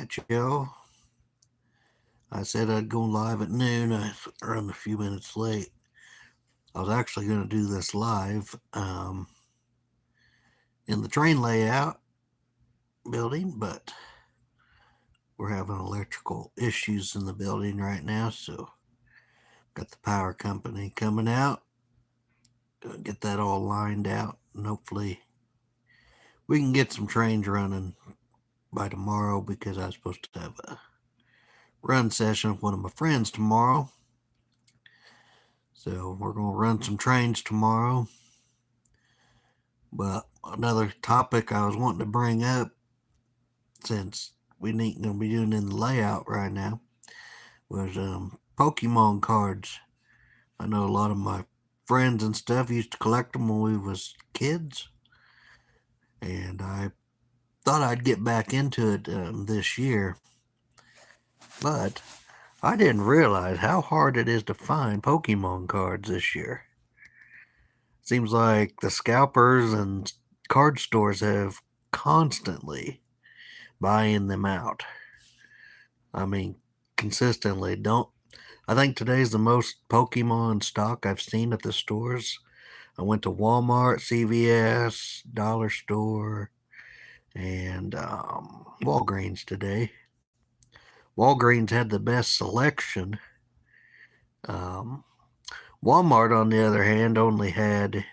Alright, Joe. I said I'd go live at noon. I run a few minutes late. I was actually going to do this live in the train layout building, but we're having electrical issues in the building right now, so got the power company coming out. Get that all lined out, and hopefully we can get some trains running by tomorrow, because I was supposed to have a run session with one of my friends tomorrow. So we're going to run some trains tomorrow. But another topic I was wanting to bring up, since we ain't going to be doing it in the layout right now, was Pokemon cards. I know a lot of my friends and stuff used to collect them when we was kids, and I thought I'd get back into it this year, but I didn't realize how hard it is to find Pokemon cards this year. Seems like the scalpers and card stores have constantly buying them out. I mean, consistently. I think today's the most Pokemon stock I've seen at the stores. I went to Walmart, CVS, Dollar Store, and Walgreens today. Walgreens had the best selection. Walmart, on the other hand, only had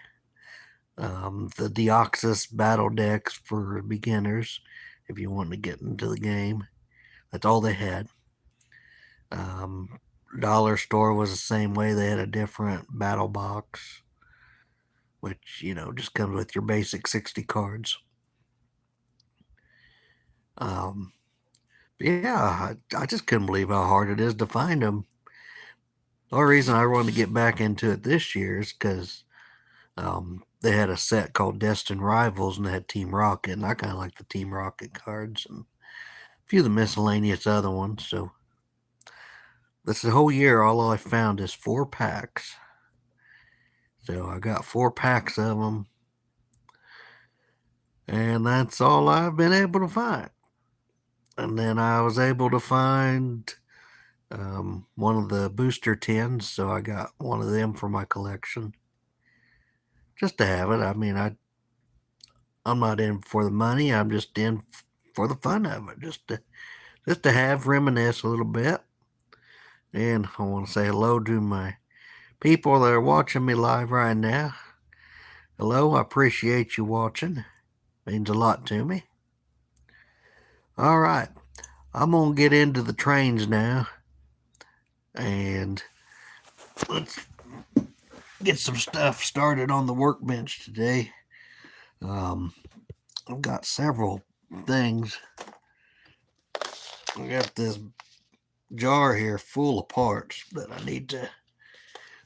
the Deoxys battle decks for beginners, if you want to get into the game. That's all they had. Dollar Store was the same way. They had a different battle box, which, just comes with your basic 60 cards. Yeah, I just couldn't believe how hard it is to find them. The only reason I wanted to get back into it this year is because they had a set called Destined Rivals, and they had Team Rocket, and I kind of like the Team Rocket cards and a few of the miscellaneous other ones. So this whole year, all I found is 4 packs. So I got 4 packs of them, and that's all I've been able to find. And then I was able to find one of the booster tins, so I got one of them for my collection, just to have it. I mean, I'm not in for the money. I'm just in for the fun of it, just to reminisce a little bit. And I want to say hello to my people that are watching me live right now. Hello, I appreciate you watching. Means a lot to me. All right, I'm going to get into the trains now, and let's get some stuff started on the workbench today. I've got several things. I got this jar here full of parts that I need to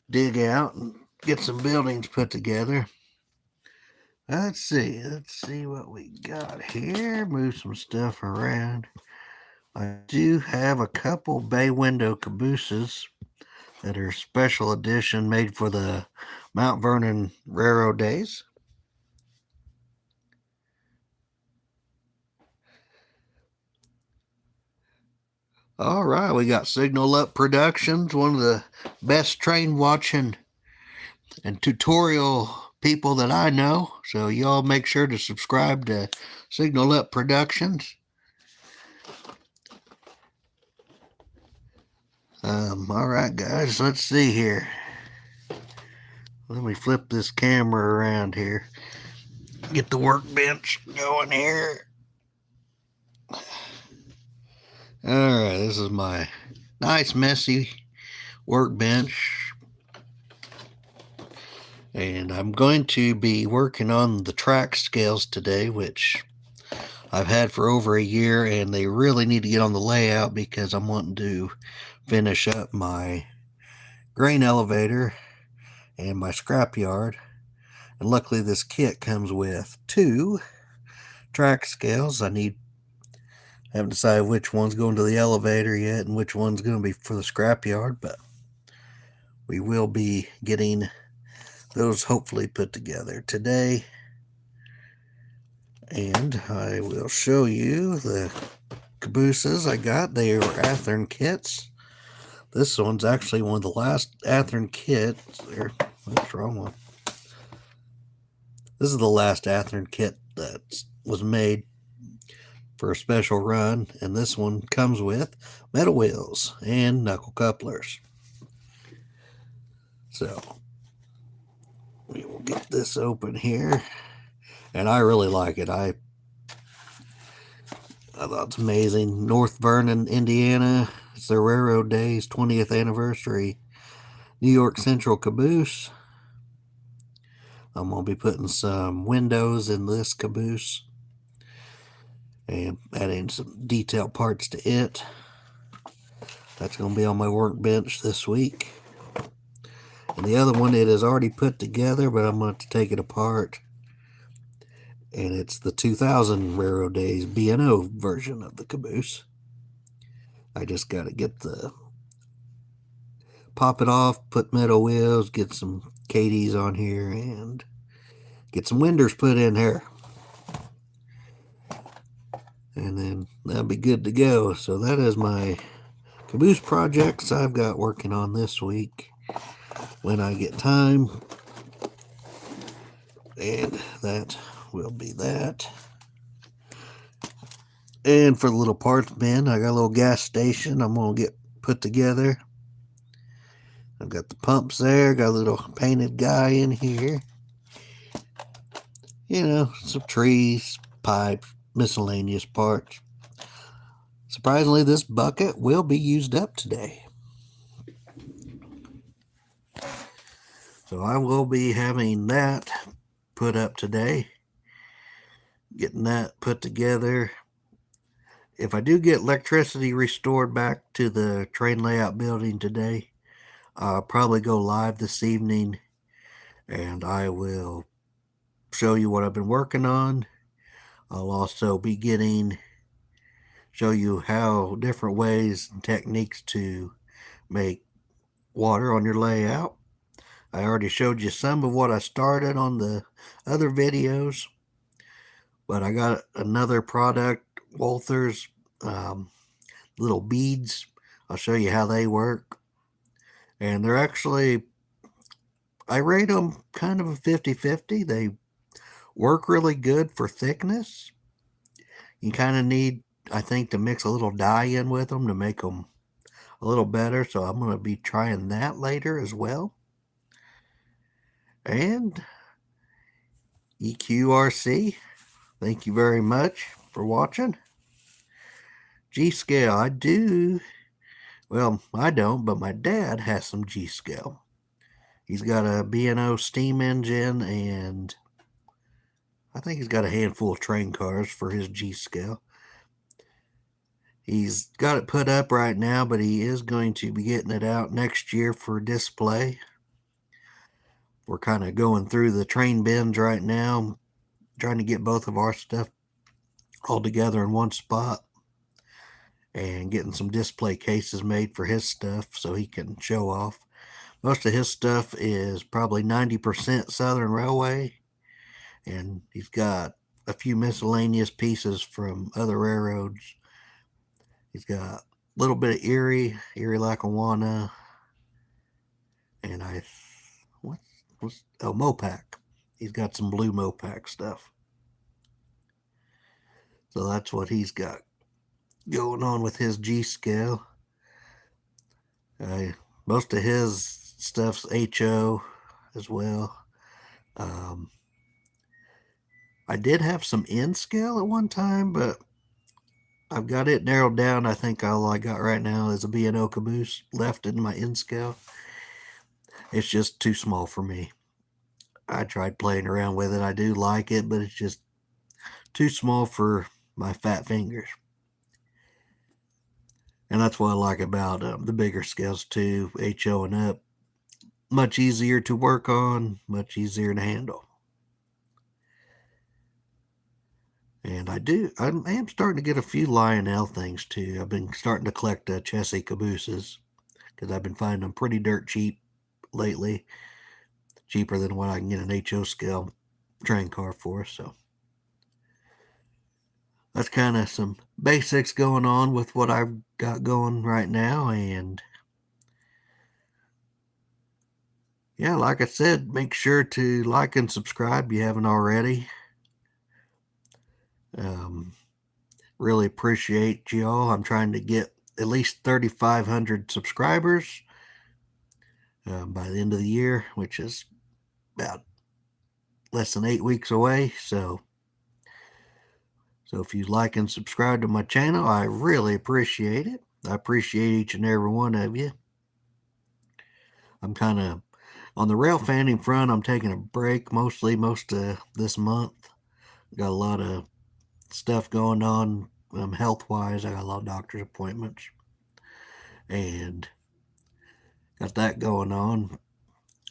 dig out and get some buildings put together. Let's see what we got here. Move some stuff around. I do have a couple bay window cabooses that are special edition, made for the Mount Vernon Railroad days. All right, we got Signal Up Productions, one of the best train watching and tutorial people that I know. So y'all make sure to subscribe to Signal Up Productions. All right, guys, let's see here. Let me flip this camera around here. Get the workbench going here. All right, this is my nice, messy workbench. And I'm going to be working on the track scales today, which I've had for over a year, and they really need to get on the layout because I'm wanting to finish up my grain elevator and my scrapyard. And luckily this kit comes with 2 track scales. I haven't decided which one's going to the elevator yet and which one's going to be for the scrapyard, but we will be getting those hopefully put together today. And I will show you the cabooses I got. They were Athearn kits. This one's actually one of the last Athearn kits. There, what's wrong one? This is the last Athearn kit that was made for a special run, and this one comes with metal wheels and knuckle couplers. So we will get this open here, and I really like it. I thought it's amazing. North Vernon, Indiana. It's their Railroad Days 20th anniversary New York Central caboose. I'm going to be putting some windows in this caboose and adding some detail parts to it. That's going to be on my workbench this week. And the other one, it is already put together, but I'm going to take it apart. And it's the 2000 Railroad Days B&O version of the caboose. I just got to pop it off, put metal wheels, get some Katie's on here, and get some windows put in here. And then that'll be good to go. So that is my caboose projects I've got working on this week when I get time. And that will be that. And for the little parts bin, I got a little gas station I'm going to get put together. I've got the pumps there, got a little painted guy in here. You know, some trees, pipes, miscellaneous parts. Surprisingly, this bucket will be used up today. So I will be having that put up today. Getting that put together. If I do get electricity restored back to the train layout building today, I'll probably go live this evening, and I will show you what I've been working on. I'll also be show you how different ways and techniques to make water on your layout. I already showed you some of what I started on the other videos, but I got another product, Walther's little beads. I'll show you how they work. And they're actually, I rate them kind of a 50-50. They work really good for thickness. You kind of need, I think, to mix a little dye in with them to make them a little better. So I'm going to be trying that later as well. And EQRC, thank you very much for watching. G-Scale, I don't, but my dad has some G-Scale. He's got a B&O steam engine, and I think he's got a handful of train cars for his G-Scale. He's got it put up right now, but he is going to be getting it out next year for display. We're kind of going through the train bins right now, trying to get both of our stuff all together in one spot and getting some display cases made for his stuff so he can show off. Most of his stuff is probably 90% Southern Railway, and he's got a few miscellaneous pieces from other railroads. He's got a little bit of Erie, Lackawanna, and Mopac. He's got some blue Mopac stuff. So that's what he's got going on with his G-Scale. Most of his stuff's HO as well. I did have some N-Scale at one time, but I've got it narrowed down. I think all I got right now is a B&O caboose left in my N-Scale. It's just too small for me. I tried playing around with it. I do like it, but it's just too small for my fat fingers. And that's what I like about the bigger scales too, HO and up. Much easier to work on, much easier to handle. And I am starting to get a few Lionel things too. I've been starting to collect Chessie cabooses because I've been finding them pretty dirt cheap lately. Cheaper than what I can get an HO scale train car for. So that's kind of some basics going on with what I've got going right now. And yeah, like I said, make sure to like and subscribe if you haven't already. Really appreciate y'all. I'm trying to get at least 3,500 subscribers by the end of the year, which is about less than 8 weeks away. So if you like and subscribe to my channel, I really appreciate it. I appreciate each and every one of you. I'm kind of on the rail fanning front. I'm taking a break most of this month. Got a lot of stuff going on health wise. I got a lot of doctor's appointments and got that going on.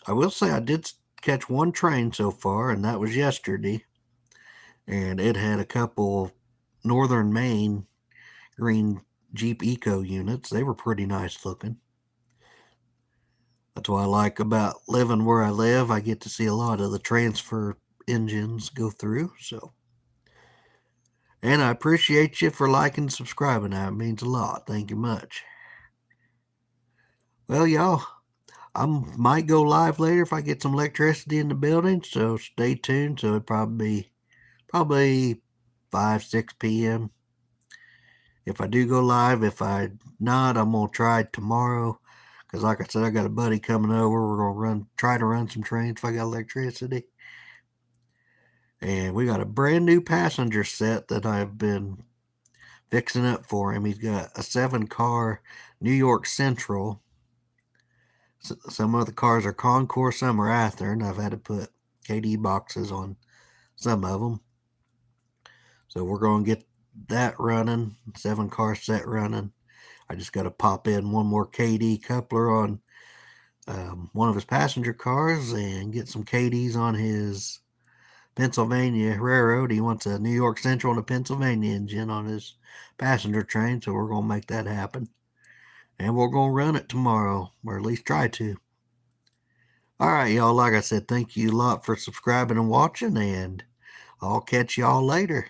I will say I did catch one train so far, and that was yesterday, and it had a couple Northern Maine green Jeep Eco units. They were pretty nice looking. That's what I like about living where I live. I get to see a lot of the transfer engines go through. So, and I appreciate you for liking and subscribing. That means a lot. Thank you much. Well, y'all, I might go live later if I get some electricity in the building. So stay tuned. So it'd probably 5, 6 p.m. If I do go live. If I not, I'm gonna try tomorrow. Because like I said, I got a buddy coming over. We're gonna try to run some trains if I got electricity. And we got a brand new passenger set that I've been fixing up for him. He's got a 7-car New York Central. Some of the cars are Concours, some are Athearn. I've had to put KD boxes on some of them. So we're going to get that running, 7-car set running. I just got to pop in one more KD coupler on one of his passenger cars and get some KDs on his Pennsylvania Railroad. He wants a New York Central and a Pennsylvania engine on his passenger train, so we're going to make that happen. And we're going to run it tomorrow, or at least try to. All right, y'all, like I said, thank you a lot for subscribing and watching, and I'll catch y'all later.